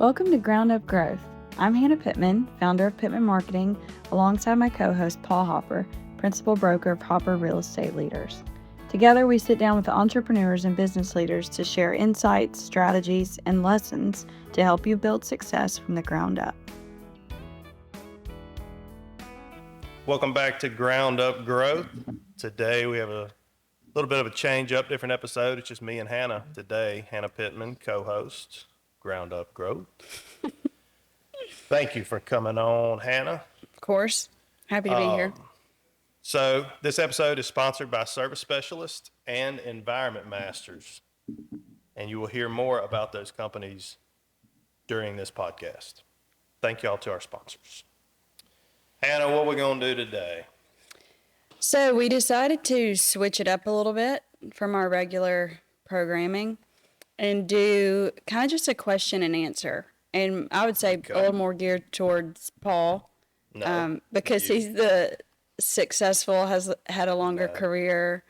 Welcome to Ground Up Growth. I'm Hannah Pittman, founder of Pittman Marketing, alongside my co-host Paul Hopper, principal broker of Hopper Real Estate Leaders. Together, we sit down with entrepreneurs and business leaders to share insights, strategies, and lessons to help you build success from the ground up. Welcome back to Ground Up Growth. Today we have a little bit of a change up, different episode. It's just me and Hannah today. Hannah Pittman, co-host, Ground Up Growth. Thank you for coming on, Hannah. Of course. Happy to be here. So this episode is sponsored by Service Specialists and Environment Masters. And you will hear more about those companies during this podcast. Thank you all to our sponsors. Hannah, what are we going to do today? So we decided to switch it up a little bit from our regular programming and do kind of just a question and answer. And I would say a little more geared towards Paul because he's the successful, has had a longer career.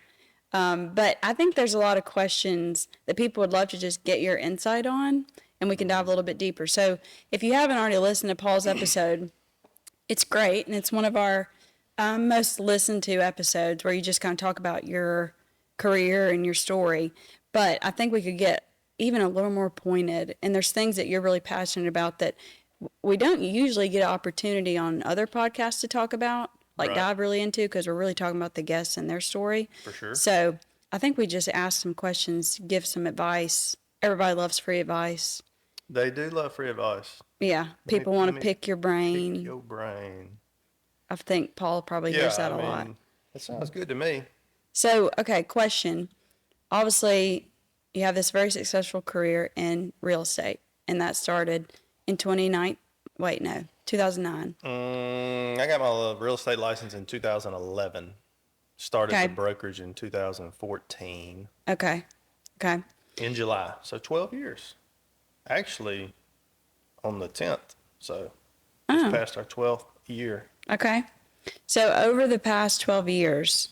But I think there's a lot of questions that people would love to just get your insight on, and we can dive a little bit deeper. So if you haven't already listened to Paul's episode, it's great, and it's one of our most listened to episodes where you just kind of talk about your career and your story. But I think we could get even a little more pointed, and there's things that you're really passionate about that we don't usually get an opportunity on other podcasts to talk about, dive really into, because we're really talking about the guests and their story. For sure. So I think we just ask some questions, give some advice. Everybody loves free advice. They do love free advice. Yeah, people want to pick your brain. Pick your brain. I think Paul probably hears that a lot. That sounds good to me. So, okay, question. Obviously, you have this very successful career in real estate, and that started in 2009. 2009. I got my real estate license in 2011. Started the brokerage in 2014. Okay. In July. So 12 years. Actually, on the 10th. So just past our 12th year. Okay. So over the past 12 years,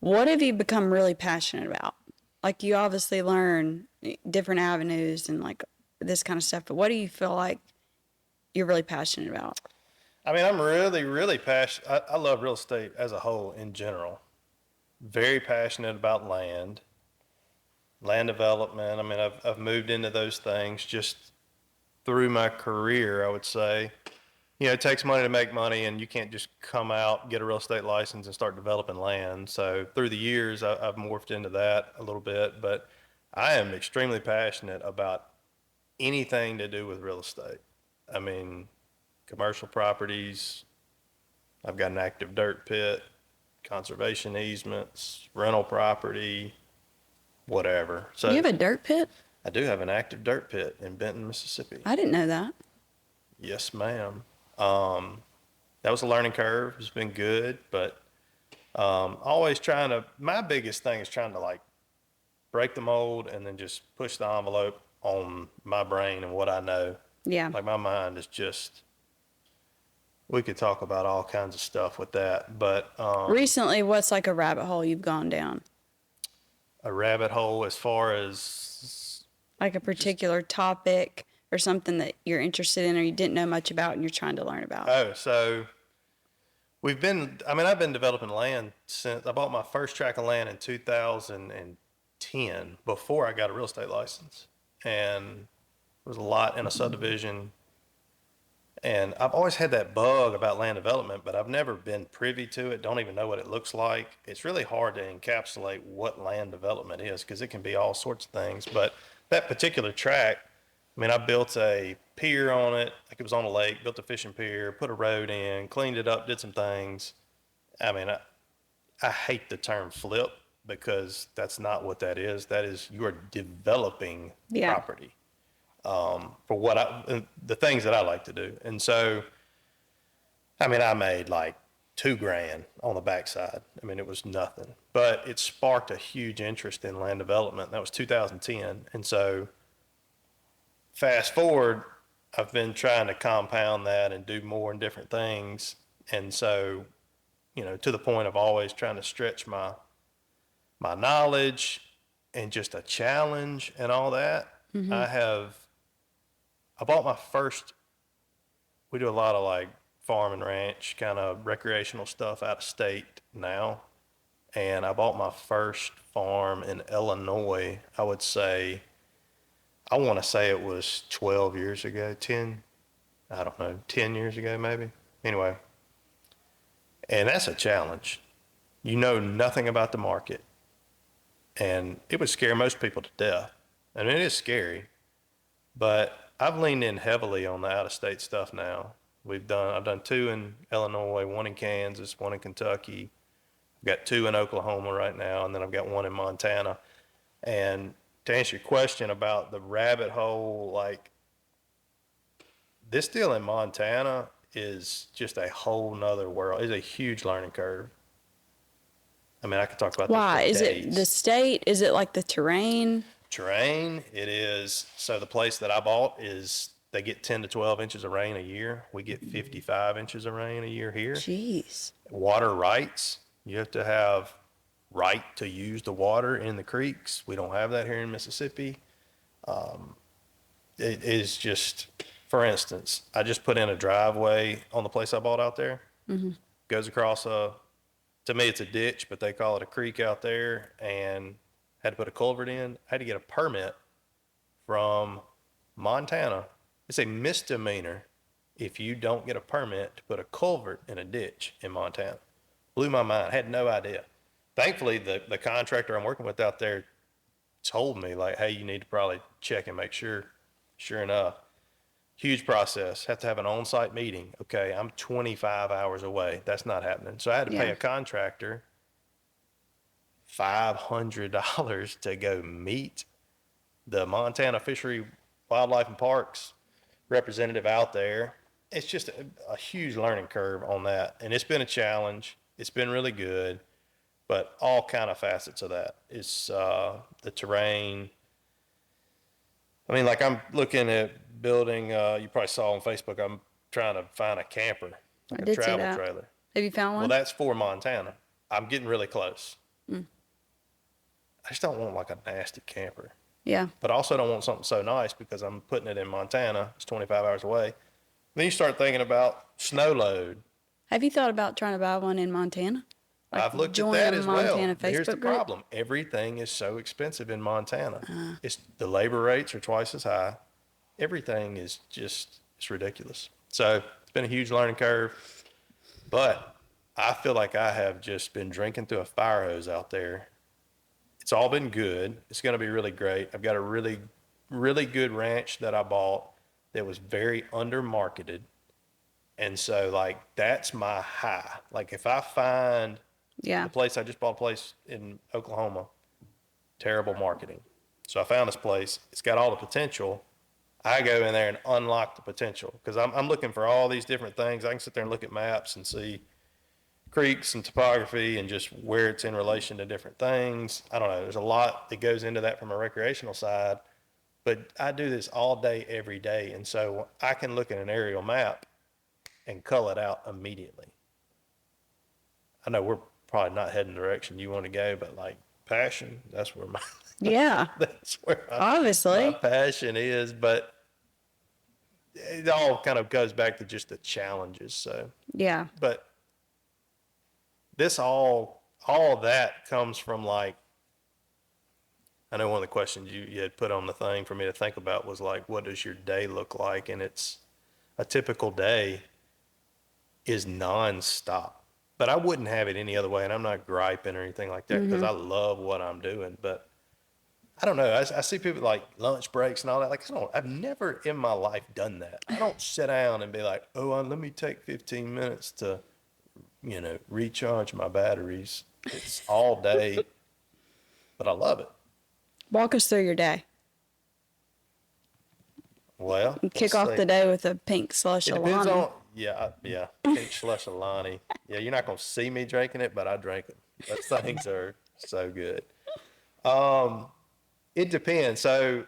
what have you become really passionate about? Like, you obviously learn different avenues and like this kind of stuff, but what do you feel like you're really passionate about? I mean, I'm really, really passionate. I love real estate as a whole in general. Very passionate about land development. I mean, I've moved into those things just through my career, I would say. You know, it takes money to make money, and you can't just come out, get a real estate license, and start developing land. So through the years, I've morphed into that a little bit. But I am extremely passionate about anything to do with real estate. I mean, commercial properties, I've got an active dirt pit, conservation easements, rental property, whatever. So you have a dirt pit? I do have an active dirt pit in Benton, Mississippi. I didn't know that. Yes, ma'am. That was a learning curve. It's been good, but always my biggest thing is trying to like break the mold and then just push the envelope on my brain and what I know. Yeah. Like, my mind is just, we could talk about all kinds of stuff with that, but recently, what's like a rabbit hole you've gone down? A rabbit hole as far as like a particular topic or something that you're interested in or you didn't know much about and you're trying to learn about? Oh, so I've been developing land since I bought my first tract of land in 2010 before I got a real estate license. And there was a lot in a subdivision. And I've always had that bug about land development, but I've never been privy to it, don't even know what it looks like. It's really hard to encapsulate what land development is because it can be all sorts of things. But that particular tract, I mean, I built a pier on it, like it was on a lake, built a fishing pier, put a road in, cleaned it up, did some things. I mean, I hate the term flip because that's not what that is. That is, you're developing property for the things that I like to do. And so, I mean, I made like $2,000 on the backside. I mean, it was nothing, but it sparked a huge interest in land development. That was 2010. And so, fast forward, I've been trying to compound that and do more and different things. And so, you know, to the point of always trying to stretch my knowledge and just a challenge and all that. Mm-hmm. I bought my first, we do a lot of like farm and ranch kind of recreational stuff out of state now. And I bought my first farm in Illinois, I would say, I want to say it was 12 years ago, 10, I don't know, 10 years ago maybe. Anyway, and that's a challenge. You know nothing about the market. And it would scare most people to death. I mean, it is scary, but I've leaned in heavily on the out of state stuff now. I've done 2 in Illinois, 1 in Kansas, 1 in Kentucky. I've got 2 in Oklahoma right now, and then I've got 1 in Montana. And to answer your question about the rabbit hole, like this deal in Montana is just a whole nother world. It's a huge learning curve. I mean, I could talk about Why? this Is for it days. the state? Is it like the terrain? Terrain, it is. So the place that I bought is they get 10 to 12 inches of rain a year. We get 55 inches of rain a year here. Jeez. Water rights, you have to have right to use the water in the creeks. We don't have that here in Mississippi. It is just, for instance, I just put in a driveway on the place I bought out there. Goes across to me it's a ditch, but they call it a creek out there, and had to put a culvert in. I had to get a permit from Montana. It's a misdemeanor if you don't get a permit to put a culvert in a ditch in Montana. Blew my mind. I had no idea. Thankfully, the contractor I'm working with out there told me, like, hey, you need to probably check and make sure. Sure enough, huge process. Have to have an on-site meeting. Okay, I'm 25 hours away. That's not happening. So I had to pay Yeah. a contractor $500 to go meet the Montana Fishery, Wildlife and Parks representative out there. It's just a huge learning curve on that. And it's been a challenge. It's been really good, but all kind of facets of that. It's the terrain. I mean, like I'm looking at building, you probably saw on Facebook, I'm trying to find a camper, like I a did see travel that. trailer. Have you found Well, one? that's for Montana. I'm getting really close. I just don't want like a nasty camper, Yeah. but I also don't want something so nice because I'm putting it in Montana. It's 25 hours away. Then you start thinking about snow load. Have you thought about trying to buy one in Montana? Like I've looked at join that a as well. Montana But here's the Facebook group? problem. Everything is so expensive in Montana. It's the labor rates are twice as high. Everything is just, it's ridiculous. So it's been a huge learning curve, but I feel like I have just been drinking through a fire hose out there. It's all been good. It's going to be really great. I've got a really, really good ranch that I bought that was very under marketed. And so like, that's my high. Like if I find Yeah. the place, I just bought a place in Oklahoma, terrible marketing. So I found this place. It's got all the potential. I go in there and unlock the potential because I'm looking for all these different things. I can sit there and look at maps and see creeks and topography and just where it's in relation to different things. I don't know. There's a lot that goes into that from a recreational side, but I do this all day, every day. And so I can look at an aerial map and cull it out immediately. I know we're probably not heading the direction you want to go, but like passion, that's where my, Yeah. that's where my Obviously. passion is. But it all kind of goes back to just the challenges. So, Yeah. but this all of that comes from like, I know one of the questions you had put on the thing for me to think about was like, what does your day look like? And it's a typical day is nonstop. But I wouldn't have it any other way. And I'm not griping or anything like that because I love what I'm doing. But I don't know. I see people like lunch breaks and all that. Like, I've never in my life done that. I don't sit down and be like, oh, let me take 15 minutes to, recharge my batteries. It's all day, but I love it. Walk us through your day. Well, Kick let's off see. the day with a pink slush It depends Alani. on, yeah, pink slush Alani. Yeah, you're not going to see me drinking it, but I drink it. Those things are so good. It depends. So,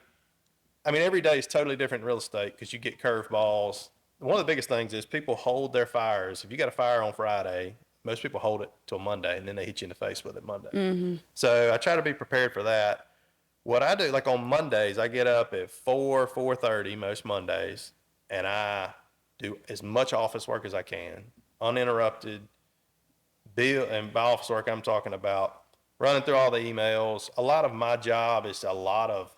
I mean, every day is totally different in real estate because you get curveballs. One of the biggest things is people hold their fires. If you got a fire on Friday, most people hold it till Monday and then they hit you in the face with it Monday. So I try to be prepared for that. what I do, like on Mondays, I get up at 4:30 most Mondays, and I do as much office work as I can, uninterrupted. Bill, and by office work, I'm talking about running through all the emails. A lot of my job is a lot of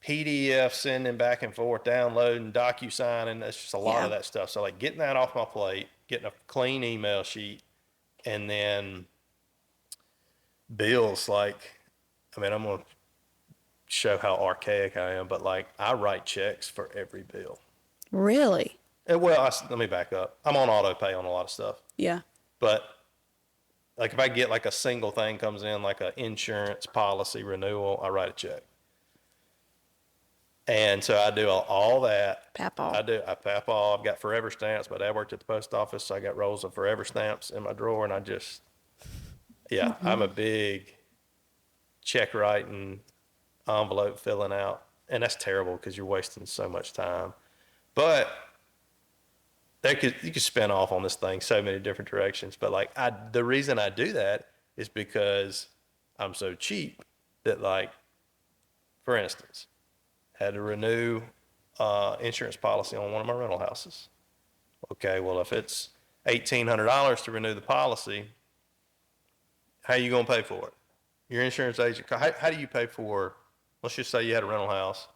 PDF sending back and forth, downloading, DocuSigning. It's just a lot of that stuff. So like getting that off my plate, getting a clean email sheet, and then bills. Like, I mean, I'm gonna show how archaic I am, but like I write checks for every bill. Really? Well, let me back up. I'm on auto pay on a lot of stuff, Yeah. but like if I get like a single thing comes in, like an insurance policy renewal, I write a check. And so I do all that. Pap all. I pap all. I've got forever stamps. My dad worked at the post office, so I got rolls of forever stamps in my drawer, and I just, I'm a big check writing, envelope filling out, and that's terrible because you're wasting so much time. But you could spin off on this thing so many different directions. But like the reason I do that is because I'm so cheap that, like, for instance, had to renew insurance policy on one of my rental houses. Okay, well, if it's $1,800 to renew the policy, how are you going to pay for it? Your insurance agent, how do you pay for, let's just say you had a rental house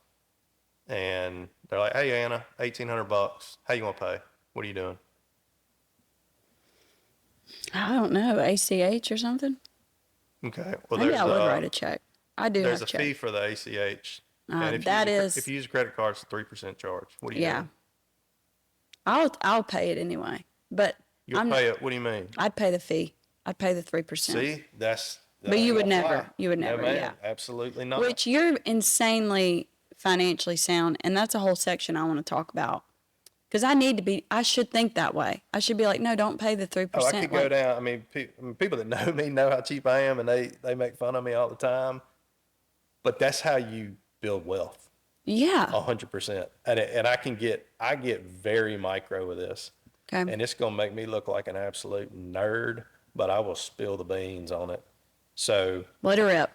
and they're like, hey, Anna, $1,800. How you going to pay? What are you doing? I don't know, ACH or something? Okay, well, Maybe I would write a check. I do there's have a check. fee for the ACH. And if you use a credit card, it's a 3% charge. What do you do? I'll pay it anyway. But You'll pay it. What do you mean? I'd pay the fee. I'd pay the 3%. See, But you would never. You would never. No, ma'am, Yeah. absolutely not. Which you're insanely financially sound, and that's a whole section I want to talk about. Because I should think that way. I should be like, no, don't pay the 3%. Oh, I could go down. I mean, people that know me know how cheap I am, and they make fun of me all the time. But that's how you build wealth. Yeah. 100%. And I get very micro with this. Okay. And it's going to make me look like an absolute nerd, but I will spill the beans on it. So, Let her rip.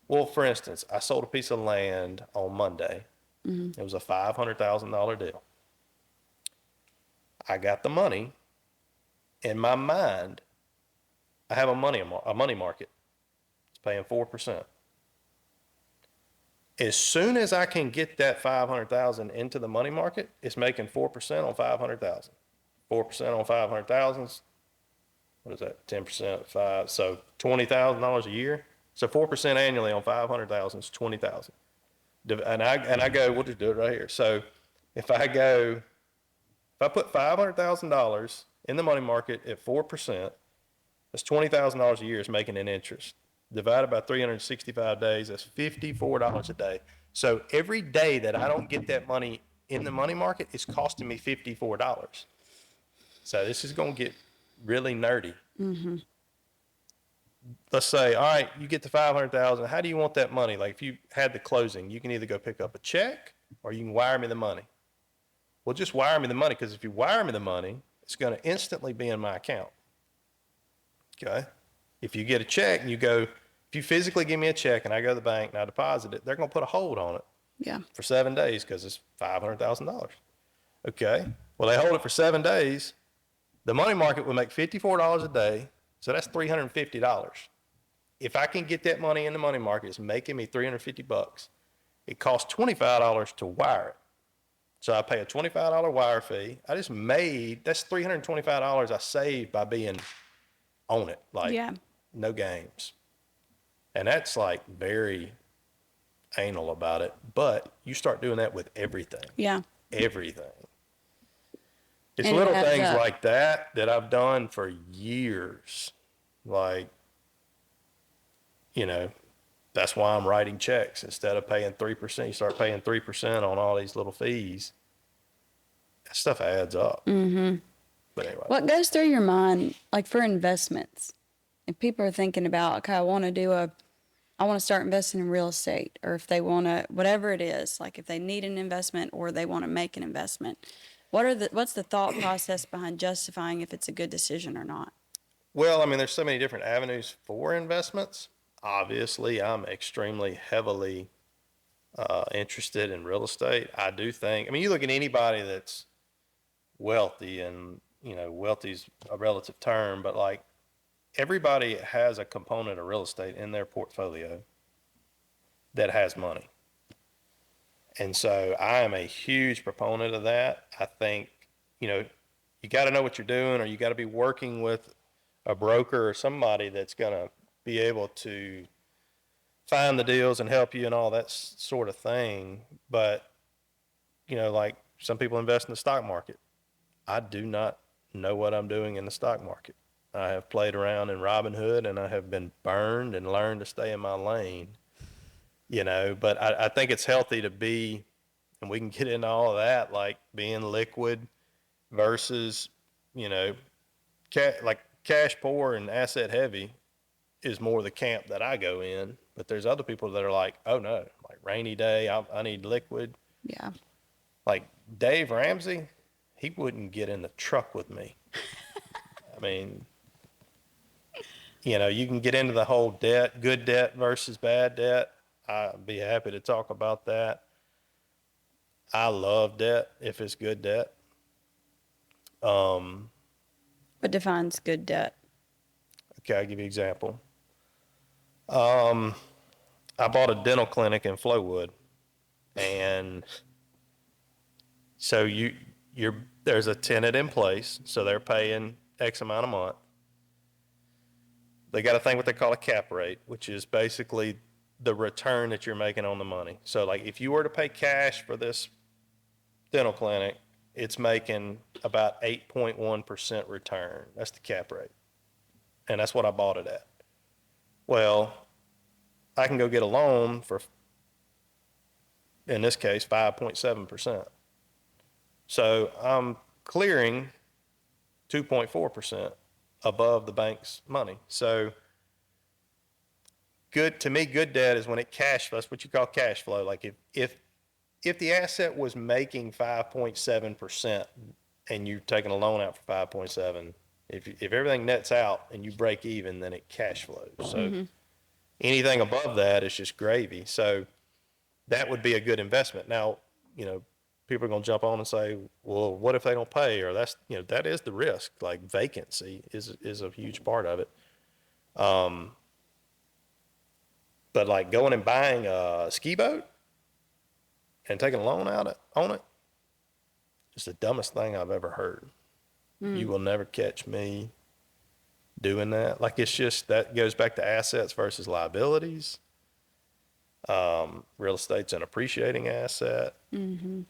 well, for instance, I sold a piece of land on Monday. Mm-hmm. It was a $500,000 deal. I got the money. In my mind, I have a money market. It's paying 4%. As soon as I can get that 500,000 into the money market, it's making 4% on 500,000. 4% on 500,000. What is that? 10%, 5. So $20,000 a year. So 4% annually on 500,000 is 20,000. And I go, we'll just do it right here. So if I put $500,000 in the money market at 4%, that's $20,000 a year is making an interest. Divided by 365 days, that's $54 a day. So every day that I don't get that money in the money market, it's costing me $54. So this is going to get really nerdy. Mm-hmm. Let's say, all right, you get the 500,000. How do you want that money? Like if you had the closing, you can either go pick up a check or you can wire me the money. Well, just wire me the money, because if you wire me the money, it's going to instantly be in my account. Okay? If you get a check and if you physically give me a check and I go to the bank and I deposit it, they're going to put a hold on it for 7 days because it's $500,000. Okay? Well, they hold it for 7 days. The money market will make $54 a day, so that's $350. If I can get that money in the money market, it's making me $350. It costs $25 to wire it. So I pay a $25 wire fee. That's $325 I saved by being on it. Like, no games. And that's like very anal about it. But you start doing that with everything. Yeah. Everything. It's and little things like that I've done for years. Like, that's why I'm writing checks instead of paying 3%. You start paying 3% on all these little fees. That stuff adds up. Mm-hmm. But anyway. What goes through your mind, like for investments? If people are thinking about, okay, I want to start investing in real estate, or if they want to, whatever it is, like if they need an investment or they want to make an investment, what's the thought process behind justifying if it's a good decision or not? Well, I mean, there's so many different avenues for investments. obviously I'm extremely heavily interested in real estate. I do think, I mean, you look at anybody that's wealthy, and, you know, wealthy's a relative term, but like everybody has a component of real estate in their portfolio that has money. And so I am a huge proponent of that. I think, you know, you got to know what you're doing, or you got to be working with a broker or somebody that's going to be able to find the deals and help you and all that sort of thing. But, you know, like some people invest in the stock market. I do not know what I'm doing in the stock market. I have played around in Robinhood, and I have been burned and learned to stay in my lane, you know, but I think it's healthy to be, and we can get into all of that, like being liquid versus, you know, like cash poor and asset heavy is more the camp that I go in. But there's other people that are like, oh no, like rainy day, I need liquid. Yeah. Like Dave Ramsey, he wouldn't get in the truck with me. I mean, you know, you can get into the whole debt, good debt versus bad debt. I'd be happy to talk about that. I love debt if it's good debt. What defines good debt? Okay, I'll give you an example. I bought a dental clinic in Flowood, and so there's a tenant in place, so they're paying X amount a month. They got a thing what they call a cap rate, which is basically the return that you're making on the money. So like if you were to pay cash for this dental clinic, it's making about 8.1% return. That's the cap rate. And that's what I bought it at. Well, I can go get a loan for, in this case, 5.7%. So I'm clearing 2.4% above the bank's money. So good to me, good debt is when it cash flows. That's what you call cash flow. Like if the asset was making 5.7% and you're taking a loan out for 5.7, if everything nets out and you break even, then it cash flows. So anything above that is just gravy. So that would be a good investment. Now, you know, people are going to jump on and say, well, what if they don't pay? Or that's, you know, that is the risk. Like vacancy is a huge part of it. But like going and buying a ski boat and taking a loan out on it, it's the dumbest thing I've ever heard. You will never catch me doing that. Like it's just, that goes back to assets versus liabilities. Real estate's an appreciating asset. You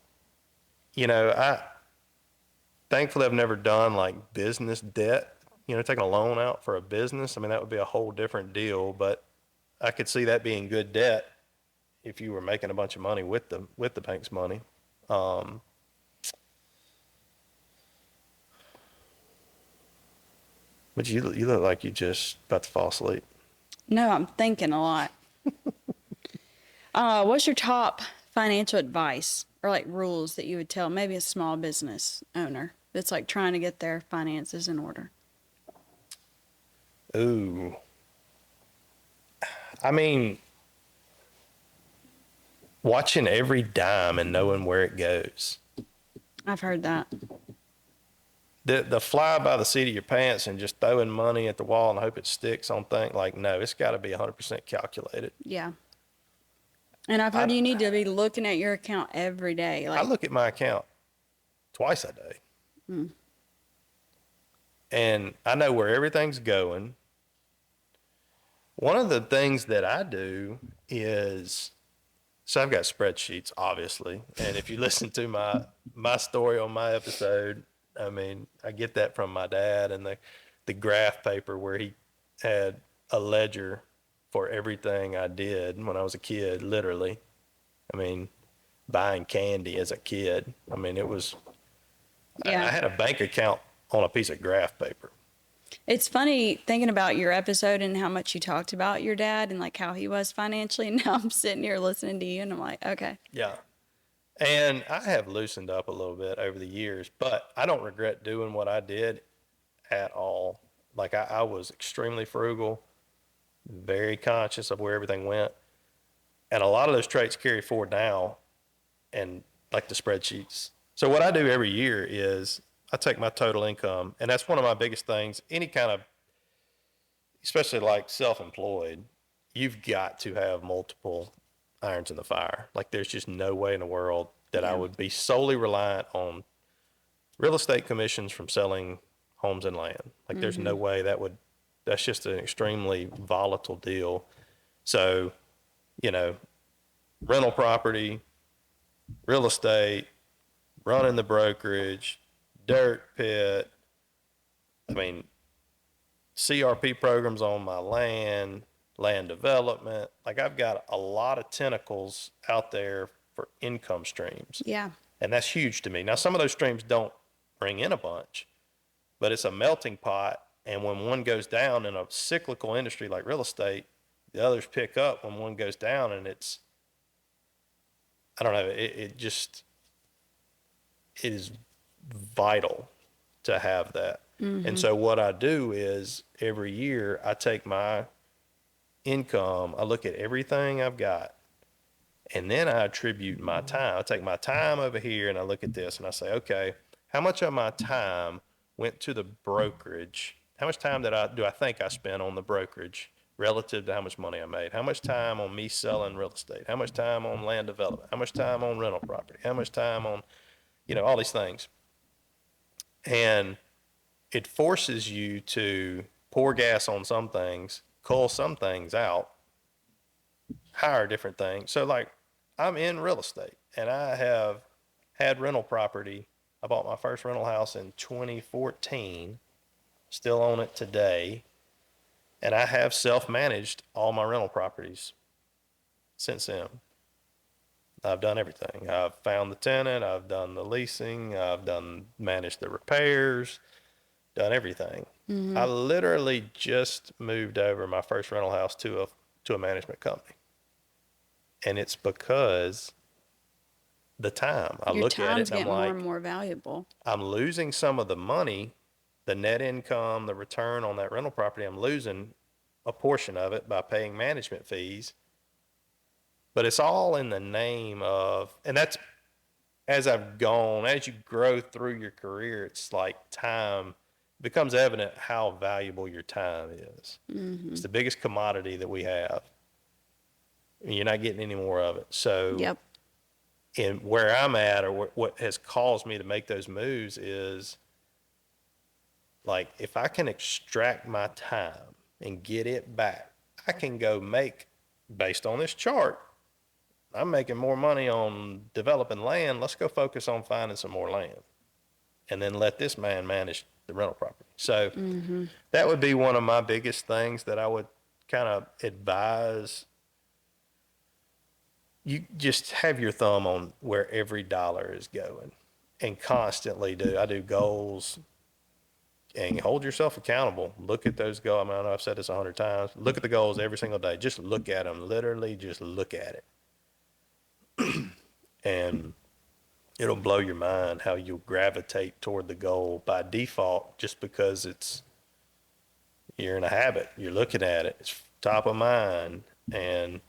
know, thankfully I've never done like business debt, you know, taking a loan out for a business. I mean, that would be a whole different deal, but I could see that being good debt if you were making a bunch of money with the bank's money. But you look like you just about to fall asleep. No, I'm thinking a lot. What's your top financial advice or like rules that you would tell maybe a small business owner that's like trying to get their finances in order? Ooh. I mean, watching every dime and knowing where it goes. I've heard that. The fly by the seat of your pants and just throwing money at the wall and hope it sticks on things, like, no, it's got to be 100% calculated. Yeah. And I've heard you need to be looking at your account every day. I Like, look at my account twice a day. And I know where everything's going. One of the things that I do is, so I've got spreadsheets, obviously. And if you listen to my story on my episode, I mean, I get that from my dad, and the graph paper where he had a ledger for everything I did when I was a kid, literally. I mean, buying candy as a kid. I mean, it was, yeah. I had a bank account on a piece of graph paper. It's funny thinking about your episode and how much you talked about your dad and like how he was financially. And now I'm sitting here listening to you and I'm like, okay. Yeah. And I have loosened up a little bit over the years, but I don't regret doing what I did at all. Like I was extremely frugal, very conscious of where everything went. And a lot of those traits carry forward now, and like the spreadsheets. So what I do every year is I take my total income, and that's one of my biggest things. Any kind of, especially like self-employed, you've got to have multiple irons in the fire. Like there's just no way in the world that I Yeah. would be solely reliant on real estate commissions from selling homes and land. Like there's no way that's just an extremely volatile deal. So, you know, rental property, real estate, running the brokerage, dirt pit. I mean, CRP programs on my land, land development. Like I've got a lot of tentacles out there for income streams. Yeah. And that's huge to me. Now, some of those streams don't bring in a bunch, but it's a melting pot. And when one goes down in a cyclical industry like real estate, the others pick up when one goes down, and it's, I don't know, it is vital to have that. And so what I do is every year I take my income, I look at everything I've got, and then I attribute my time. I take my time over here and I look at this and I say, okay, how much of my time went to the brokerage? How much time do I think I spent on the brokerage relative to how much money I made? How much time on me selling real estate? How much time on land development? How much time on rental property? How much time on, all these things? And it forces you to pour gas on some things, cull some things out, hire different things. So like I'm in real estate and I have had rental property. I bought my first rental house in 2014, still own it today. And I have self-managed all my rental properties since then. I've done everything. I've found the tenant, I've done the leasing, I've managed the repairs, done everything. I literally just moved over my first rental house to a management company. And it's because the time. I Your look at time's it and I'm getting more like, and more valuable. I'm losing some of the money, the net income, the return on that rental property. I'm losing a portion of it by paying management fees. But it's all in the name of, and that's as you grow through your career, it's like time becomes evident how valuable your time is. It's the biggest commodity that we have. You're not getting any more of it. So, Yep. in where I'm at, or what has caused me to make those moves is like if I can extract my time and get it back, I can go make, based on this chart, I'm making more money on developing land. Let's go focus on finding some more land and then let this man manage the rental property. So that would be one of my biggest things that I would kind of advise. You just have your thumb on where every dollar is going and constantly I do goals and hold yourself accountable. Look at those goals. I mean, I know I've said this 100 times. Look at the goals every single day. Just look at them. Literally just look at it. And it'll blow your mind how you'll gravitate toward the goal by default just because you're in a habit. You're looking at it. It's top of mind. And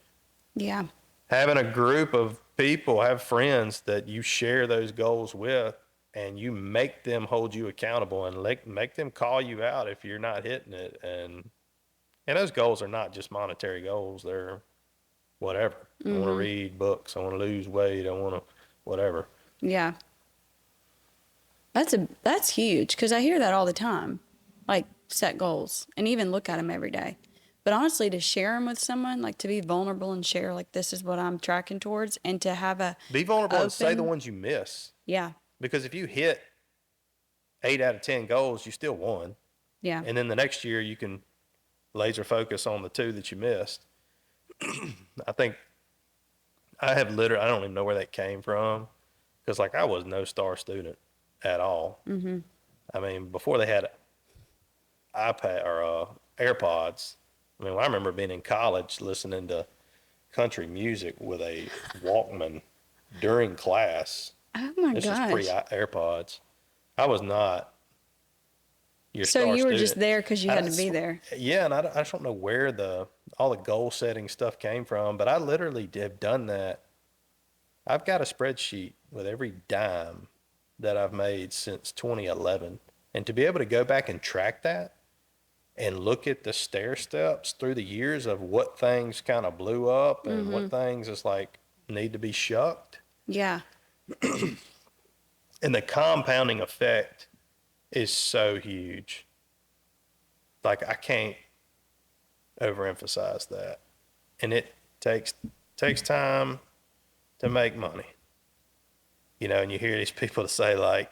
Yeah. having a group of people, have friends that you share those goals with, and you make them hold you accountable and make them call you out if you're not hitting it. And those goals are not just monetary goals. They're whatever. I want to read books. I want to lose weight. I want to whatever. Yeah. That's huge because I hear that all the time. Like set goals and even look at them every day. But honestly, to share them with someone, like to be vulnerable and share, like this is what I'm tracking towards, and to have a Be vulnerable and say the open- ones you miss. Yeah. Because if you hit 8 out of 10 goals, you still won. Yeah. And then the next year you can laser focus on the 2 that you missed. I think I don't even know where that came from. Because like I was no star student at all. I mean, before they had iPad or AirPods, I mean, I remember being in college listening to country music with a Walkman during class. Oh my This gosh. was pre-AirPods. I was not your So star you were student. just there because you had to be there. Yeah, and I just don't know where the all the goal setting stuff came from, but I literally have done that. I've got a spreadsheet with every dime that I've made since 2011. And to be able to go back and track that and look at the stair steps through the years of what things kind of blew up and what things is like need to be shucked. Yeah. And the compounding effect is so huge. Like I can't overemphasize that. And it takes time to make money. You know, and you hear these people say like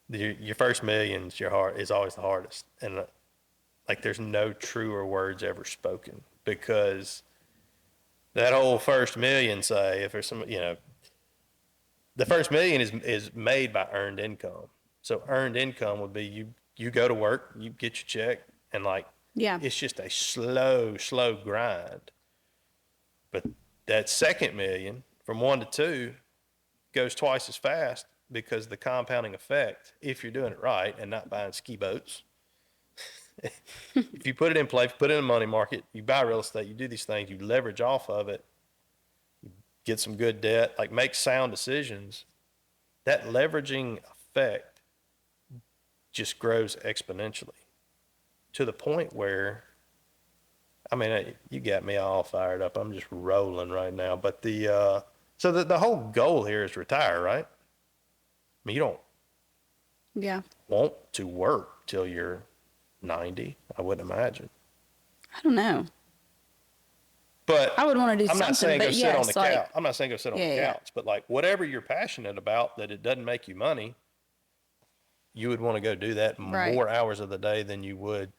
your first million's is always the hardest. And like there's no truer words ever spoken, because that whole first million, say, if there's some, you know, the first million is made by earned income. So earned income would be you go to work, you get your check, and like Yeah. it's just a slow grind. But that second million from 1 to 2 goes twice as fast, because the compounding effect, if you're doing it right and not buying ski boats, if you put it in place, put it in the money market, you buy real estate, you do these things, you leverage off of it, get some good debt, like make sound decisions, that leveraging effect just grows exponentially to the point where, I mean, you got me all fired up. I'm just rolling right now. But so the whole goal here is retire, right? I mean, you don't Yeah. want to work till you're 90, I wouldn't imagine. I don't know. But I would want to do I'm not something, saying go but sit on yes, the like, couch. I'm not saying go sit on the yeah. couch, but like whatever you're passionate about that it doesn't make you money, you would want to go do that Right. more hours of the day than you would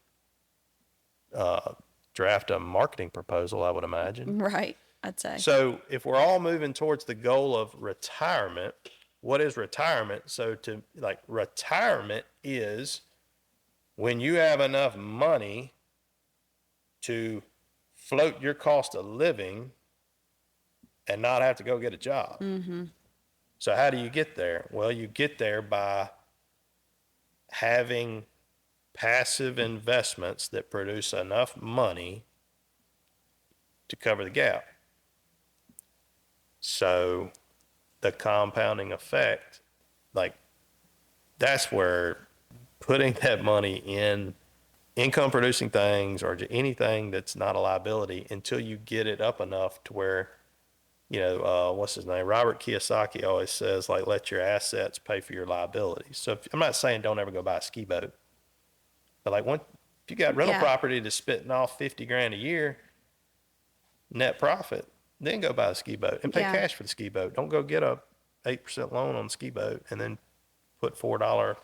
draft a marketing proposal, I would imagine. Right. I'd say. So if we're all moving towards the goal of retirement, what is retirement? So to like retirement is when you have enough money to float your cost of living and not have to go get a job. Mm-hmm. So how do you get there? Well, you get there by having passive investments that produce enough money to cover the gap. So the compounding effect, like that's where putting that money in income producing things or anything that's not a liability until you get it up enough to where, you know, what's his name? Robert Kiyosaki always says, like, let your assets pay for your liabilities. So I'm not saying don't ever go buy a ski boat, but like if you got rental property that's spitting off 50 grand a year net profit, then go buy a ski boat and pay cash for the ski boat. Don't go get a 8% loan on the ski boat and then put $4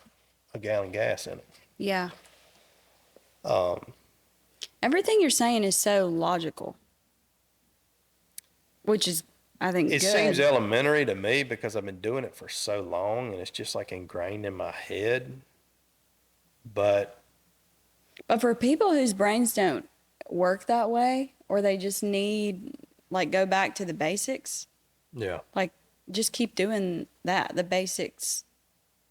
a gallon gas in it. Yeah. Everything you're saying is so logical, which is, I think, It good. seems elementary to me because I've been doing it for so long and it's just like ingrained in my head. But for people whose brains don't work that way, or they just need, like, go back to the basics, yeah, like, just keep doing that, the basics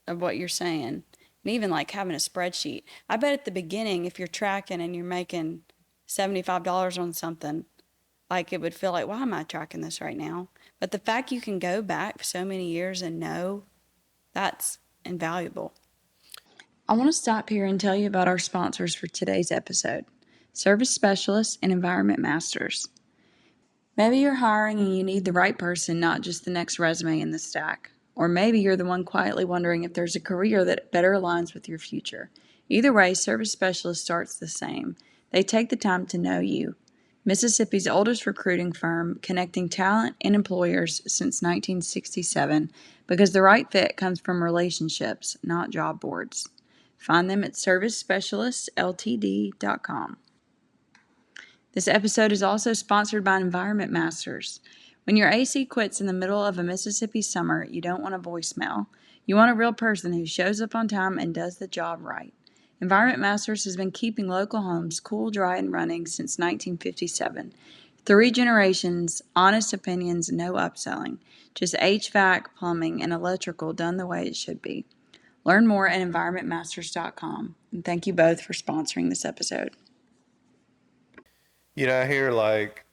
of what you're saying. And even like having a spreadsheet. I bet at the beginning, if you're tracking and you're making $75 on something, like it would feel like, why am I tracking this right now? But the fact you can go back so many years and know, that's invaluable. I want to stop here and tell you about our sponsors for today's episode, Service Specialists and Environment Masters. Maybe you're hiring and you need the right person, not just the next resume in the stack. Or maybe you're the one quietly wondering if there's a career that better aligns with your future. Either way, Service Specialist starts the same. They take the time to know you. Mississippi's oldest recruiting firm, connecting talent and employers since 1967, because the right fit comes from relationships, not job boards. Find them at servicespecialistltd.com. This episode is also sponsored by Environment Masters. When your AC quits in the middle of a Mississippi summer, you don't want a voicemail. You want a real person who shows up on time and does the job right. Environment Masters has been keeping local homes cool, dry, and running since 1957. 3 generations, honest opinions, no upselling. Just HVAC, plumbing, and electrical done the way it should be. Learn more at environmentmasters.com. And thank you both for sponsoring this episode. I hear like,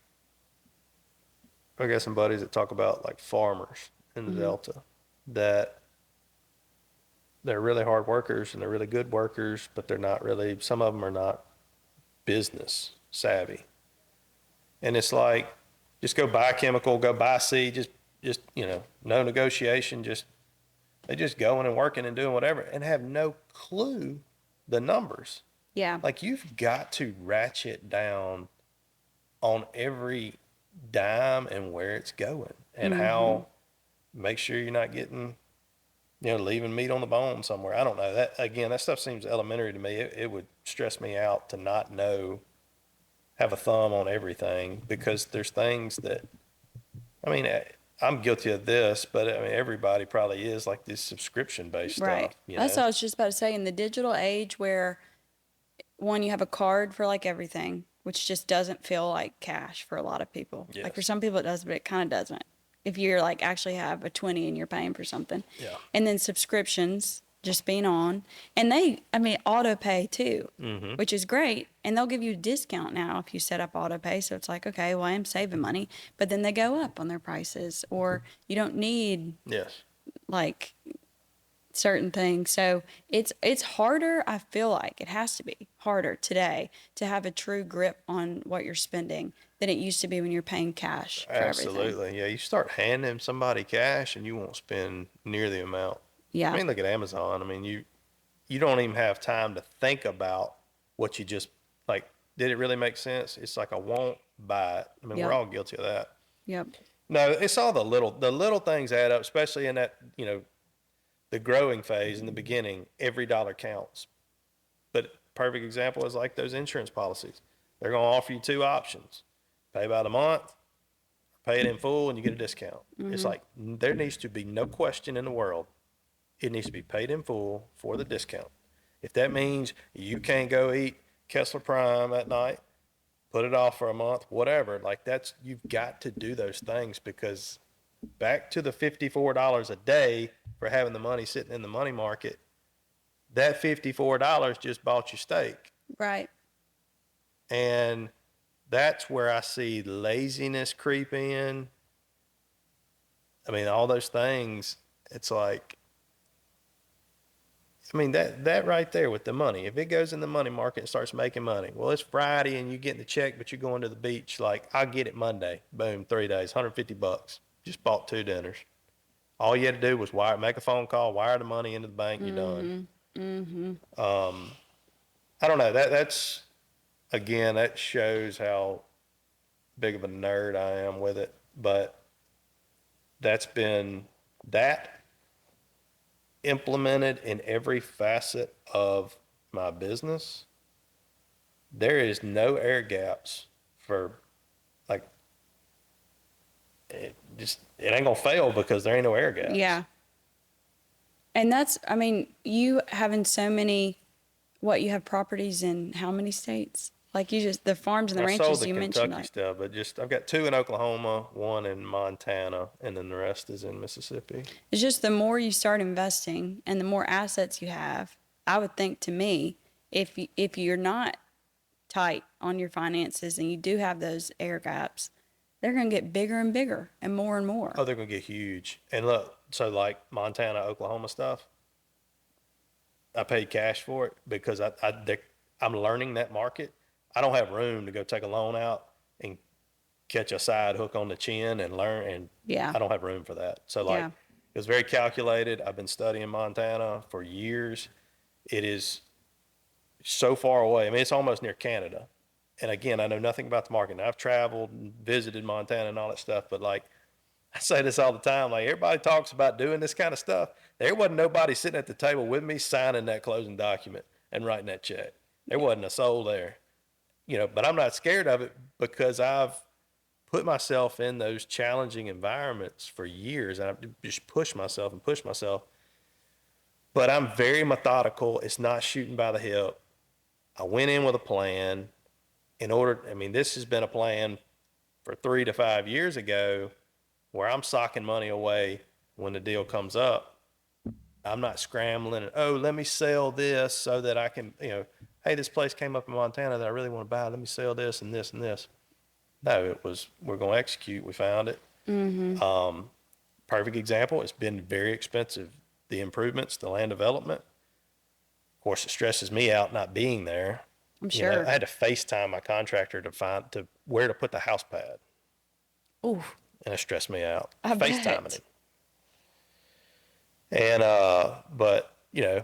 I got some buddies that talk about like farmers in the Delta that they're really hard workers and they're really good workers, but they're not really, some of them are not business savvy. And it's like, just go buy chemical, go buy seed, just, no negotiation, they just going and working and doing whatever and have no clue the numbers. Yeah. Like you've got to ratchet down on every dime and where it's going and how, make sure you're not getting, leaving meat on the bone somewhere. I don't know that, again, that stuff seems elementary to me. It would stress me out to not know, have a thumb on everything because there's things that, I mean, I'm guilty of this, but I mean, everybody probably is like this subscription based Right. stuff, That's what I was just about to say. In the digital age where one, you have a card for like everything, which just doesn't feel like cash for a lot of people. Like for Yes. some people it does, but it kind of doesn't. If you're like actually have a 20 and you're paying for something. Yeah. And then subscriptions just being on. And I mean, auto pay too, which is great. And they'll give you a discount now if you set up auto pay. So it's like, okay, well, I'm saving money. But then they go up on their prices, or you don't need Yes. like certain things. So it's harder, I feel like it has to be harder today to have a true grip on what you're spending than it used to be when you're paying cash for everything. Absolutely. Yeah. You start handing somebody cash and you won't spend near the amount. I Yeah. mean, look at Amazon. I mean, you don't even have time to think about what you just like, did it really make sense? It's like I won't buy it. I mean, we're Yep. all guilty of that. Yep. No, it's all the little things add up, especially in that, the growing phase in the beginning, every dollar counts. But perfect example is like those insurance policies. They're going to offer you two options: pay by the month, or pay it in full, and you get a discount. It's like there needs to be no question in the world. It needs to be paid in full for the discount. If that means you can't go eat Kessler Prime at night, put it off for a month, whatever. Like you've got to do those things because back to the $54 a day for having the money sitting in the money market, that $54 just bought you steak. Right. And that's where I see laziness creep in. I mean, all those things, it's like, I mean, that right there with the money, if it goes in the money market and starts making money, well, it's Friday and you getting the check, but you're going to the beach. Like, I'll get it Monday. Boom, 3 days, $150. Just bought 2 dinners. All you had to do was make a phone call, wire the money into the bank, you're done. I don't know. That's again, that shows how big of a nerd I am with it. But that's been that implemented in every facet of my business. There is no air gaps for like it ain't gonna fail because there ain't no air gaps. Yeah. And that's, I mean, you having so many, you have properties in how many states? Like you just, the farms and the I sold ranches the you mentioned, Kentucky like, stuff, but just I've got 2 in Oklahoma, 1 in Montana, and then the rest is in Mississippi. it's just the more you start investing and the more assets you have, I would think to me, if you're not tight on your finances and you do have those air gaps, they're going to get bigger and bigger and more and more. Oh, they're gonna get huge. And look, so like Montana, Oklahoma stuff, I paid cash for it because I'm learning that market. I don't have room to go take a loan out and catch a side hook on the chin and learn. And Yeah. I don't have room for that. So like, Yeah. it was very calculated. I've been studying Montana for years. It is so far away. I mean, it's almost near Canada. And again, I know nothing about the market. Now, I've traveled and visited Montana and all that stuff, but like, I say this all the time. Like everybody talks about doing this kind of stuff. There wasn't nobody sitting at the table with me signing that closing document and writing that check. There wasn't a soul there, but I'm not scared of it because I've put myself in those challenging environments for years. And I've just pushed myself and pushed myself, but I'm very methodical. It's not shooting by the hip. I went in with a plan I mean, this has been a plan for 3 to 5 years ago where I'm socking money away when the deal comes up. I'm not scrambling and, oh, let me sell this so that I can, hey, this place came up in Montana that I really want to buy. Let me sell this and this and this. No, it was, we're going to execute. We found it. Perfect example. It's been very expensive. The improvements, the land development. Of course, it stresses me out not being there. I'm You know, sure. I had to FaceTime my contractor to find to where to put the house pad, Ooh, and it stressed me out. I FaceTiming bet. him. And but you know,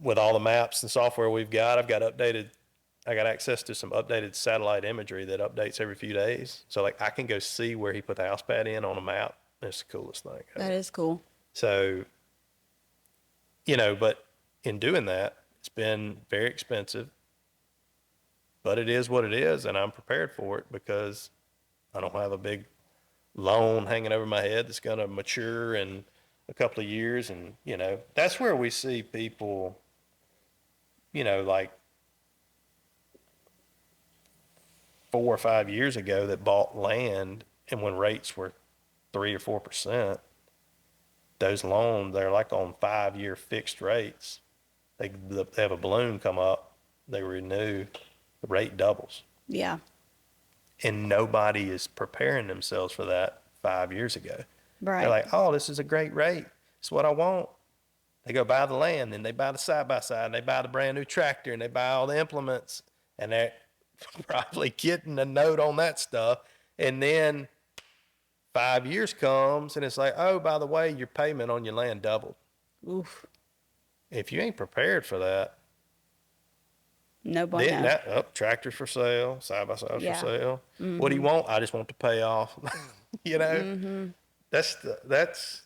with all the maps and software we've got, I got access to some updated satellite imagery that updates every few days. So like I can go see where he put the house pad in on a map. It's the coolest thing That ever. is cool. So, you know, but in doing that, it's been very expensive, but it is what it is, and I'm prepared for it because I don't have a big loan hanging over my head that's going to mature in a couple of years. And, you know, that's where we see people, you know, like 4 or 5 years ago that bought land, and when rates were 3 or 4%, those loans, they're like on 5 year fixed rates. They have a balloon come up, they renew, the rate doubles. Yeah. And nobody is preparing themselves for that 5 years ago. They're Right. like, oh, this is a great rate. It's what I want. They go buy the land, then they buy the side by side, and they buy the brand new tractor, and they buy all the implements, and they're probably getting a note on that stuff. And then 5 years comes, and it's like, oh, by the way, your payment on your land doubled. Oof. If you ain't prepared for that, No then bueno. that tractors for sale, side by sides for Yeah. sale. What do you want? I just want to pay off. You know, that's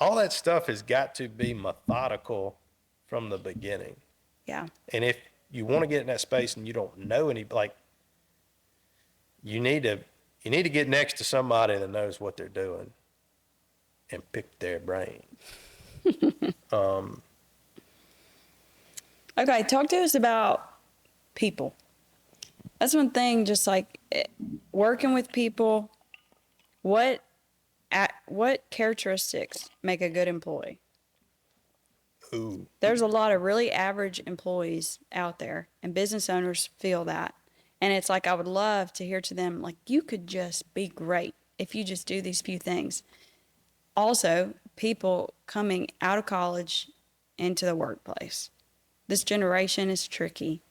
all that stuff has got to be methodical from the beginning. Yeah. And if you want to get in that space and you don't know any, like, you need to get next to somebody that knows what they're doing and pick their brain. Okay, talk to us about people. That's one thing, just like working with people. What characteristics make a good employee? Ooh, There's a lot of really average employees out there, and business owners feel that. And it's like I would love to hear to them, like, you could just be great if you just do these few things. Also, people coming out of college into the workplace. This generation is tricky.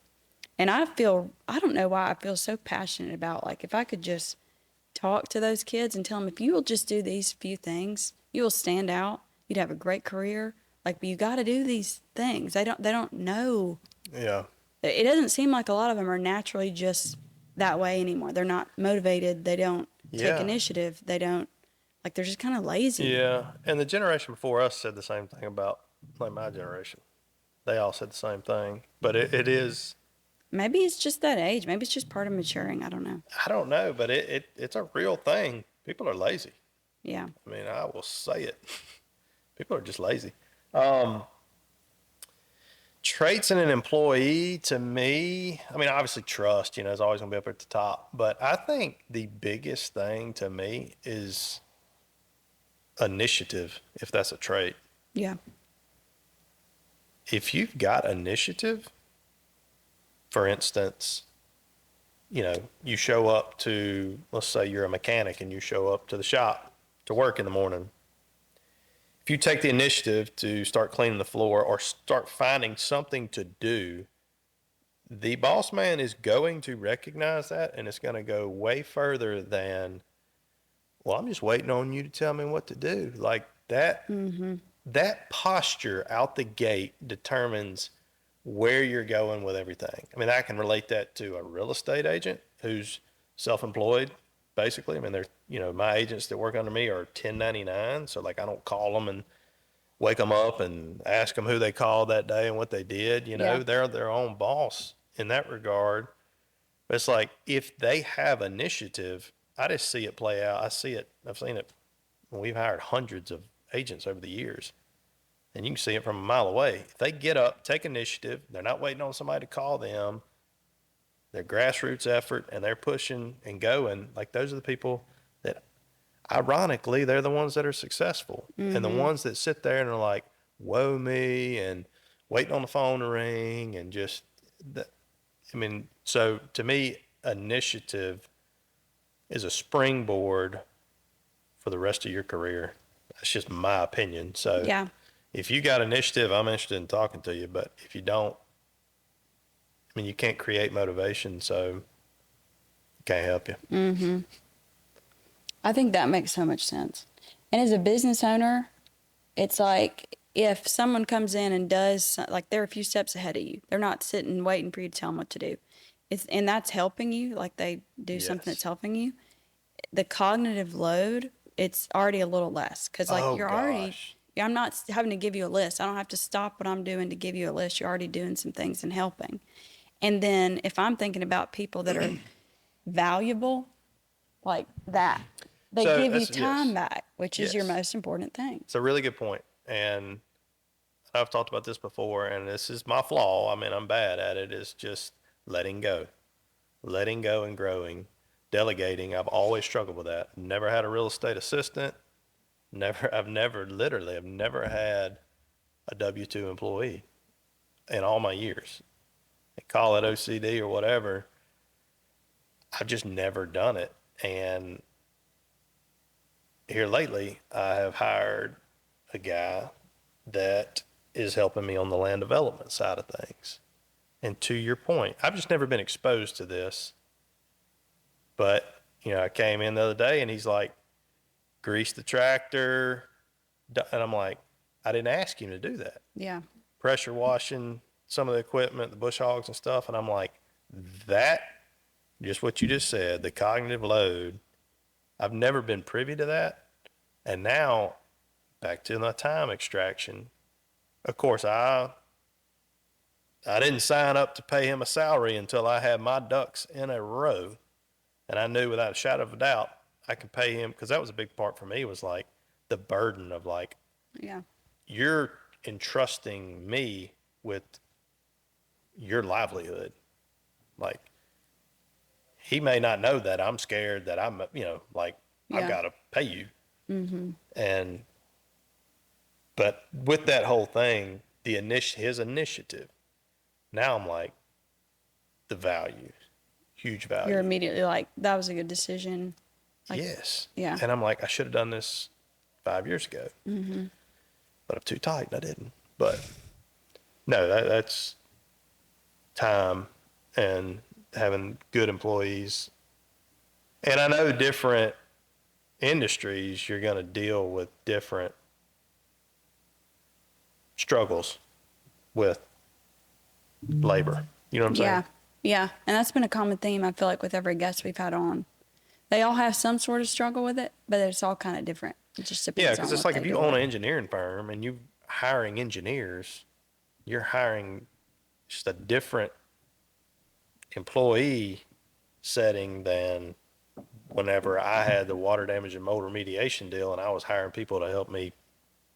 And I don't know why I feel so passionate about, like, if I could just talk to those kids and tell them, if you will just do these few things, you will stand out. You'd have a great career. Like, but you got to do these things. They don't know. yeah, It doesn't seem like a lot of them are naturally just that way anymore. They're not motivated. They don't take yeah, initiative. They don't, like, they're just kind of lazy. yeah. And the generation before us said the same thing about like my generation. They all said the same thing, but it is. Maybe it's just that age. Maybe it's just part of maturing. I don't know. I don't know, but it's a real thing. People are lazy. Yeah. I mean, I will say it. People are just lazy. Um, Traits in an employee to me, I mean, obviously trust, you know, is always going to be up at the top. But I think the biggest thing to me is initiative, if that's a trait. Yeah. If you've got initiative, for instance, you know, you show up to, let's say you're a mechanic and you show up to the shop to work in the morning. If you take the initiative to start cleaning the floor or start finding something to do, the boss man is going to recognize that, and it's going to go way further than, well, I'm just waiting on you to tell me what to do. Like that, that posture out the gate determines where you're going with everything. I mean, I can relate that to a real estate agent who's self-employed, basically. I mean, they're, you know, my agents that work under me are 1099. So like, I don't call them and wake them up and ask them who they called that day and what they did. You know, Yeah. they're their own boss in that regard. But it's like, if they have initiative, I just see it play out. I see it. I've seen it. We've hired hundreds of agents over the years, and you can see it from a mile away. If they get up, take initiative, they're not waiting on somebody to call them, their grassroots effort, and they're pushing and going, like those are the people that, ironically, they're the ones that are successful. And the ones that sit there and are like, woe me, and waiting on the phone to ring, and just, I mean, so to me, initiative is a springboard for the rest of your career. That's just my opinion. So Yeah. if you got initiative, I'm interested in talking to you. But if you don't, I mean, you can't create motivation, so can't help you. I think that makes so much sense. And as a business owner, it's like if someone comes in and does, like, they're a few steps ahead of you. They're not sitting waiting for you to tell them what to do. And that's helping you, like they do something that's Yes. helping you. The cognitive load, it's already a little less because, like, Oh you're already, gosh. yeah, I'm not having to give you a list. I don't have to stop what I'm doing to give you a list. You're already doing some things and helping. And then if I'm thinking about people that are valuable, like that, they So give you that's time yes, back, which is your yes. most important thing. It's a really good point, and I've talked about this before, and this is my flaw. I mean, I'm bad at it. Is just letting go and growing, delegating. I've always struggled with that. Never had a real estate assistant. I've never had a W-2 employee in all my years. They call it OCD or whatever. I've just never done it. And here lately, I have hired a guy that is helping me on the land development side of things. And to your point, I've just never been exposed to this. But, I came in the other day and he's like, grease the tractor. And I'm like, I didn't ask him to do that. Yeah. Pressure washing some of the equipment, the bush hogs and stuff. And I'm like, that, just what you just said, the cognitive load, I've never been privy to that. And now back to the time extraction. Of course, I didn't sign up to pay him a salary until I had my ducks in a row. And I knew without a shadow of a doubt I could pay him, because that was a big part for me, was like the burden of like, Yeah. you're entrusting me with your livelihood. Like, he may not know that I'm scared that I'm, like, I've Yeah. got to pay you. And, but with that whole thing, his initiative, now I'm like, the value, huge You're value. immediately like, that was a good decision. Like, Yes. yeah. And I'm like, I should have done this 5 years ago, but I'm too tight and I didn't. But no, that's time and having good employees. And I know different industries, you're going to deal with different struggles with labor. You know what I'm Yeah. saying? Yeah. And that's been a common theme, I feel like, with every guest we've had on. They all have some sort of struggle with it, but it's all kind of different. It just Yeah, depends because on it's what like they if you deal own with. an engineering firm and you're hiring engineers, you're hiring just a different employee setting than whenever I had the water damage and mold remediation deal and I was hiring people to help me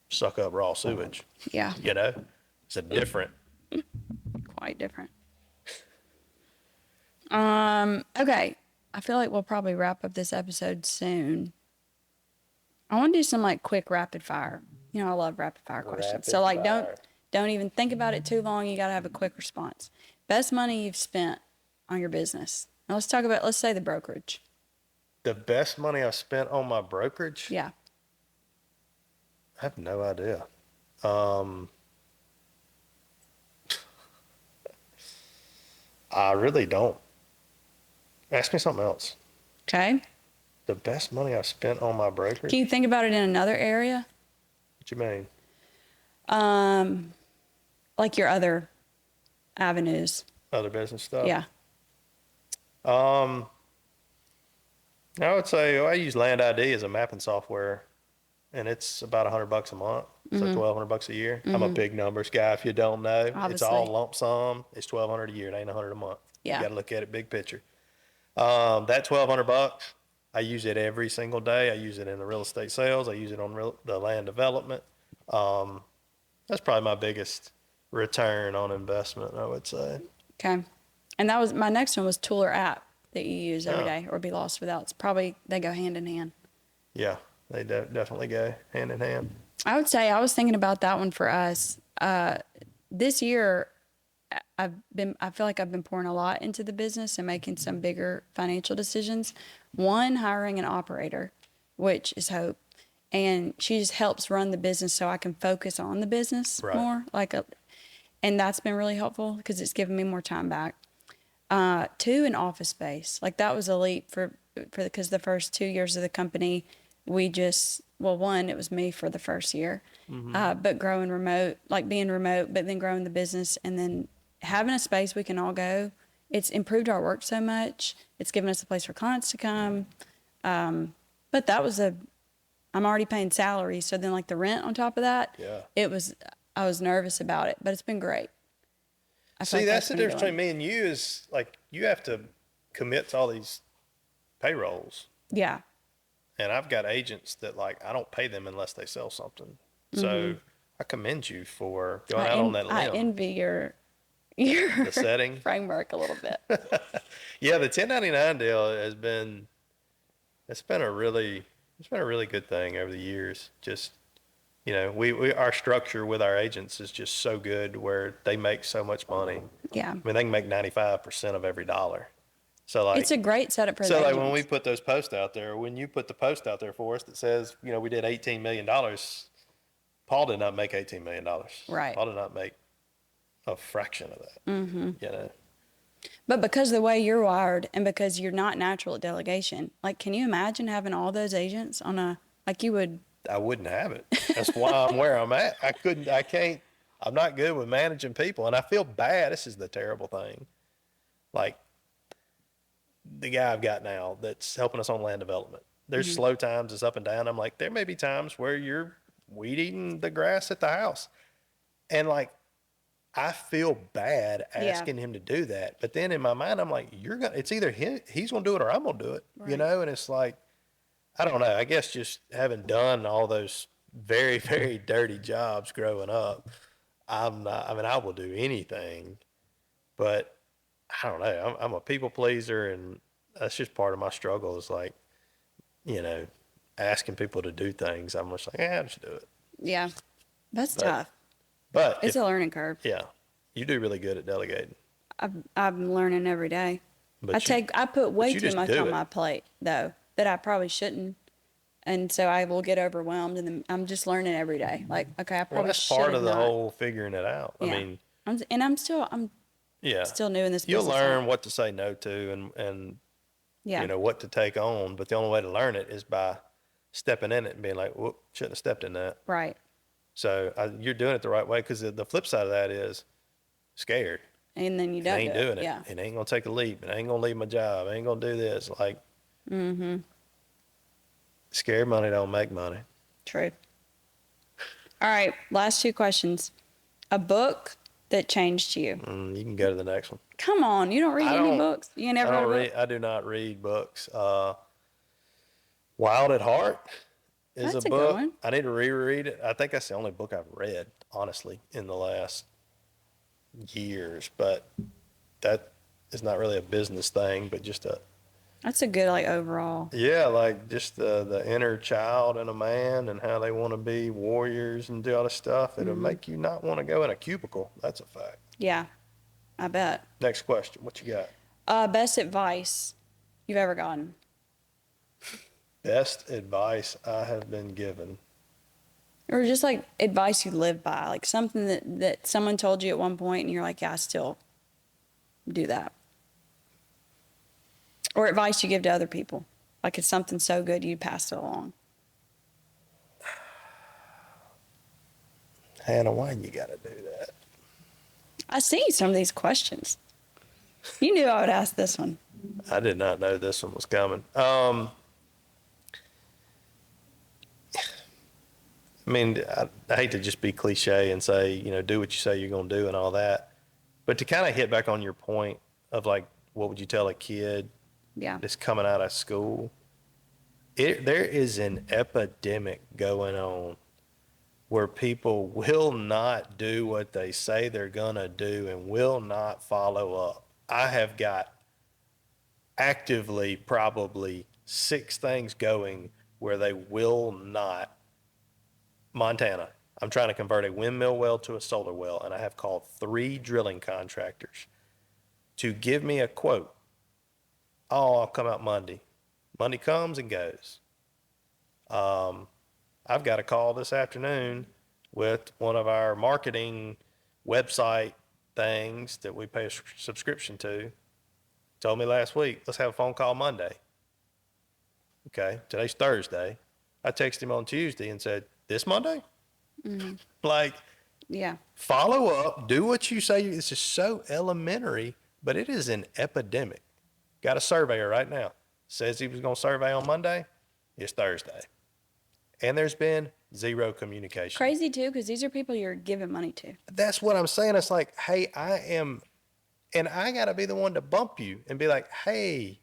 suck up raw sewage. Yeah. It's a different. Quite different. Okay. I feel like we'll probably wrap up this episode soon. I want to do some like quick rapid fire. I love rapid fire questions. So like don't even think about it too long. You got to have a quick response. Best money you've spent on your business. Now let's say the brokerage. The best money I've spent on my brokerage? Yeah. I have no idea. I really don't. Ask me something else. Okay. The best money I've spent on my brokerage? Can you think about it in another area? What you mean? Like your other avenues. Other business stuff? Yeah. I would say I use Land ID as a mapping software, and it's about $100 a month, so $1,200 a year. I'm a big numbers guy. If you don't know, it's all Obviously. lump sum. It's $1,200 a year. It ain't $100 a month. Yeah. You got to look at it big picture. That $1,200, I use it every single day. I use it in the real estate sales. I use it on the land development. That's probably my biggest return on investment, I would say. Okay. And that was my next one was tool or app that you use every Yeah. day or be lost without. It's probably they go hand in hand. Yeah, they definitely go hand in hand. I would say I was thinking about that one for us. This year, I feel like I've been pouring a lot into the business and making some bigger financial decisions. One, hiring an operator, which is Hope, and she just helps run the business so I can focus on the business Right. more. And that's been really helpful because it's given me more time back. Two, an office space. Like that was a leap because the first 2 years of the company, one, it was me for the first year, but growing remote, like being remote, but then growing the business and then having a space we can all go. It's improved our work so much. It's given us a place for clients to come. But I'm already paying salary. So then like the rent on top of that, Yeah. I was nervous about it, but it's been great. I feel See, like that's the been difference going. between me and you is like you have to commit to all these payrolls. Yeah. And I've got agents that like I don't pay them unless they sell something. So I commend you for going out on that I limb. envy your The setting. framework a little bit. Yeah, the 1099 deal it's been a really good thing over the years. Just we our structure with our agents is just so good where they make so much money. Yeah. I mean, they can make 95% of every dollar. So like It's a great setup for the So like agents. when we put those posts out there, when you put the post out there for us that says, we did $18 million, Paul did not make $18 million. Right. Paul did not make a fraction of that. Mm-hmm. But because of the way you're wired and because you're not natural at delegation, like, can you imagine having all those agents like you would? I wouldn't have it. That's why I'm where I'm at. I can't, I'm not good with managing people. And I feel bad. This is the terrible thing. Like the guy I've got now that's helping us on land development. There's slow times, it's up and down. I'm like, there may be times where you're weed eating the grass at the house. And like, I feel bad asking him to do that. But then in my mind, I'm like, it's either he's going to do it or I'm going to do it, Right. And it's like, I don't know. I guess just having done all those very, very dirty jobs growing up, I'm not, I mean, I will do anything, but I don't know. I'm a people pleaser, and that's just part of my struggle is like, you know, asking people to do things. I'm just like, yeah, just do it. Yeah. That's But, tough. but It's a learning curve. yeah, you do really good at delegating. I'm learning every day. But I put way you too just much do on it. my plate though that I probably shouldn't. And so I will get overwhelmed and then I'm just learning every day. Like, okay, I Well, probably that's should part have of the not. whole figuring it out. Yeah. I mean, I'm yeah, still new in this you'll business. learn what to say no to and Yeah. what to take on. But the only way to learn it is by stepping in it and being like, whoop, shouldn't have stepped in that. Right. So you're doing it the right way because the flip side of that is scared. And then you And don't ain't do doing it. Yeah. And ain't gonna take a leap. And ain't gonna leave my job. Ain't gonna do this. Like, scared money don't make money. True. All right. Last two questions. A book that changed you. You can go to the next one. Come on. You don't read I any don't- books? You never I read don't a book? read. I do not read books. Wild at Heart is That's a a good book. one. I need to reread it. I think that's the only book I've read, honestly, in the last years. But that is not really a business thing, but just That's a good, like, overall. yeah, like just the inner child in a man and how they want to be warriors and do all this stuff. It'll make you not want to go in a cubicle. That's a fact. Yeah. I bet. Next question. What you got? Best advice you've ever gotten. Best advice I have been given. Or just like advice you live by, like something that someone told you at one point and you're like, yeah, I still do that. Or advice you give to other people. Like it's something so good you pass it along. Hannah, why you got to do that? I see some of these questions. You knew I would ask this one. I did not know this one was coming. I mean, I hate to just be cliche and say, do what you say you're going to do and all that. But to kind of hit back on your point of like, what would you tell a kid Yeah. that's coming out of school? There is an epidemic going on where people will not do what they say they're going to do and will not follow up. I have got actively probably 6 things going where they will not. Montana. I'm trying to convert a windmill well to a solar well, and I have called 3 drilling contractors to give me a quote. Oh, I'll come out Monday. Monday comes and goes. I've got a call this afternoon with one of our marketing website things that we pay a subscription to. Told me last week, let's have a phone call Monday. Okay, today's Thursday. I texted him on Tuesday and said, this Monday? Like, Yeah. follow up, do what you say. This is so elementary, but it is an epidemic. Got a surveyor right now. Says he was going to survey on Monday. It's Thursday. And there's been zero communication. Crazy too, because these are people you're giving money to. That's what I'm saying. It's like, hey, and I got to be the one to bump you and be like, hey,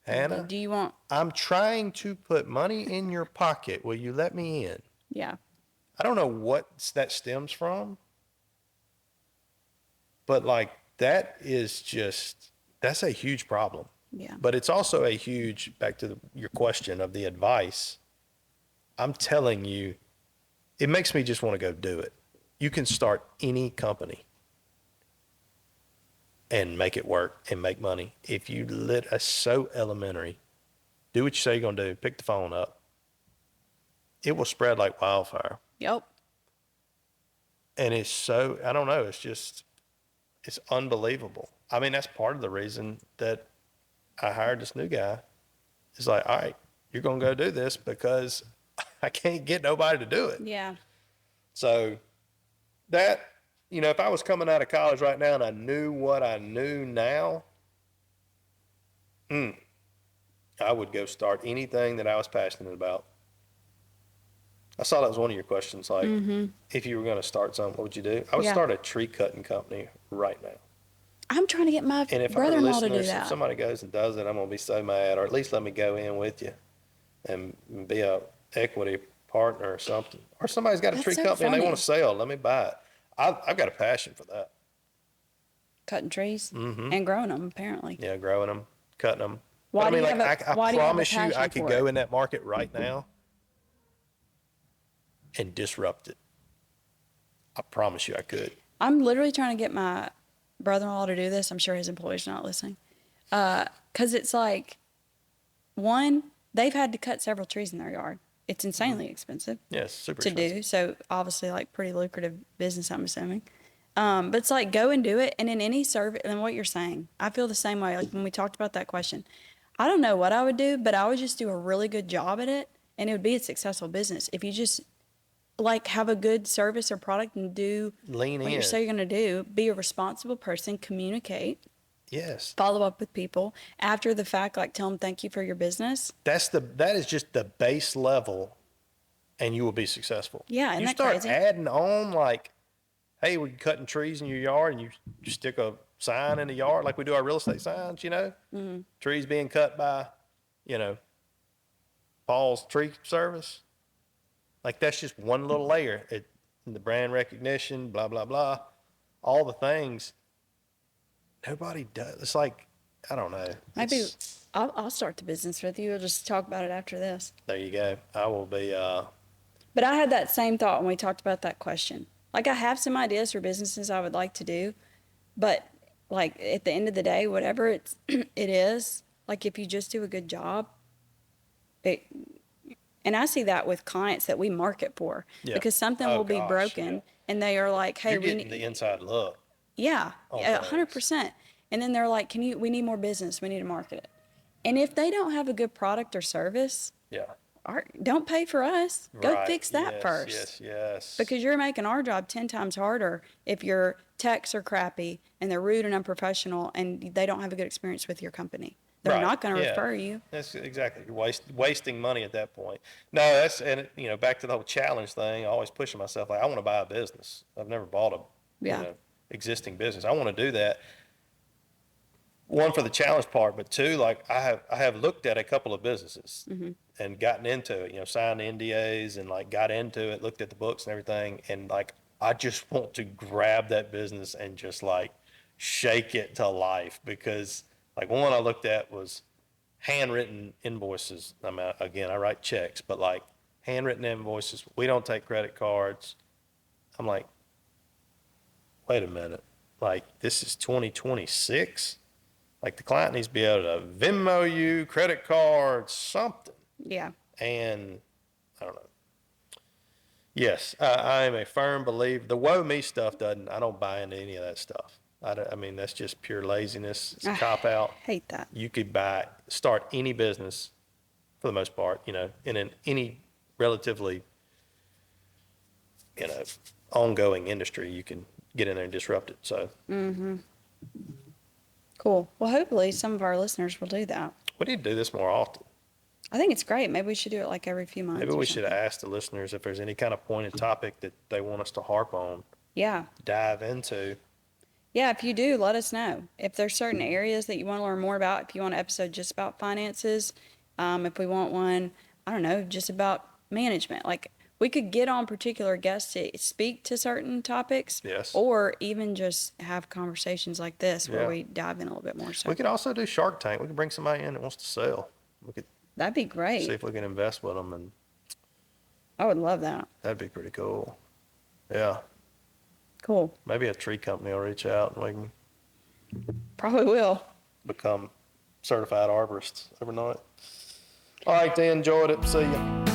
Hannah, Do you want? I'm trying to put money in your pocket. Will you let me in? Yeah. I don't know what that stems from, but like that's a huge problem. Yeah. But it's also a huge, back to your question of the advice. I'm telling you, it makes me just want to go do it. You can start any company and make it work and make money. If you it's so elementary. Do what you say you're going to do. Pick the phone up. It will spread like wildfire. Yep. And it's so, I don't know, it's unbelievable. I mean, that's part of the reason that I hired this new guy. It's like, all right, you're going to go do this because I can't get nobody to do it. Yeah. So that, if I was coming out of college right now and I knew what I knew now, I would go start anything that I was passionate about. I saw that was one of your questions. Like, if you were going to start something, what would you do? I would start a tree cutting company right now. I'm trying to get my And if our brother-in-law to do listeners, that. if somebody goes and does it, I'm going to be so mad. Or at least let me go in with you and be a equity partner or something. Or somebody's got a That's tree so company and they funny. want to sell. Let me buy it. I've got a passion for that. Cutting trees and growing them, apparently. Yeah, growing them, cutting them. Why But I do mean, you like, have a- I why do you have a promise you, I passion could for go it? in that market right now and disrupt it. I promise you I could. I'm literally trying to get my brother-in-law to do this. I'm sure his employees are not listening. Because it's like, one, they've had to cut several trees in their yard. It's insanely expensive Yes, super to expensive. do. So obviously, like, pretty lucrative business, I'm assuming. But it's like, go and do it. And in any service, and what you're saying, I feel the same way. Like when we talked about that question, I don't know what I would do, but I would just do a really good job at it, and it would be a successful business. If you just like have a good service or product and do Lean what you in. say you're going to do, be a responsible person, communicate, Yes. follow up with people after the fact, like tell them thank you for your business. That is just the base level and you will be successful. Yeah, isn't you that start crazy? adding on like, hey, we're cutting trees in your yard and you stick a sign in the yard like we do our real estate signs, trees being cut by, Paul's tree service. Like that's just one little layer. The brand recognition, blah, blah, blah, all the things. Nobody does. It's like, I don't know. Maybe I'll start the business with you. We'll just talk about it after this. There you go. I will be, But I had that same thought when we talked about that question. Like I have some ideas for businesses I would like to do, but like at the end of the day, whatever it is, like if you just do a good job, and I see that with clients that we market for, Yeah. because something Oh, will be gosh, broken yeah. and they are like, hey, you're we getting need, the inside look. yeah, on 100%. And then they're like, we need more business. We need to market it. And if they don't have a good product or service, Yeah. don't pay for us. Go Right. fix that Yes, first. Yes. Because you're making our job 10 times harder if your techs are crappy and they're rude and unprofessional and they don't have a good experience with your company. They're Right, not going to yeah. refer you. That's exactly. You're wasting money at that point. No, back to the whole challenge thing, always pushing myself. Like I want to buy a business. I've never bought a, Yeah. existing business. I want to do that. One, for the challenge part, but two, like I have looked at a couple of businesses and gotten into it, signed NDAs and like got into it, looked at the books and everything. And like, I just want to grab that business and just like shake it to life because like one I looked at was handwritten invoices. I mean, again, I write checks, but like handwritten invoices. We don't take credit cards. I'm like, wait a minute. Like, this is 2026? Like, the client needs to be able to Venmo you, credit cards, something. Yeah. And I don't know. Yes, I am a firm believer. The woe me stuff I don't buy into any of that stuff. I mean, that's just pure laziness. It's a cop out. Hate that. You could start any business for the most part, in any relatively, ongoing industry, you can get in there and disrupt it. So Cool. Well, hopefully some of our listeners will do that. we need to do this more often. I think it's great. Maybe we should do it like every few months. Maybe or we should something. ask the listeners if there's any kind of pointed topic that they want us to harp on, Yeah. dive into. Yeah, if you do, let us know. If there's certain areas that you want to learn more about, if you want an episode just about finances, if we want one, I don't know, just about management. Like, we could get on particular guests to speak to certain topics. Yes. Or even just have conversations like this where Yeah. we dive in a little bit more. So We could also do Shark Tank. We could bring somebody in that wants to sell. We could that'd be see great. if we can invest with them, and I would love that. that'd be pretty cool. Yeah. Cool. Maybe a tree company will reach out and we can Probably will. become certified arborists overnight. All right, Dan, enjoyed it. See ya.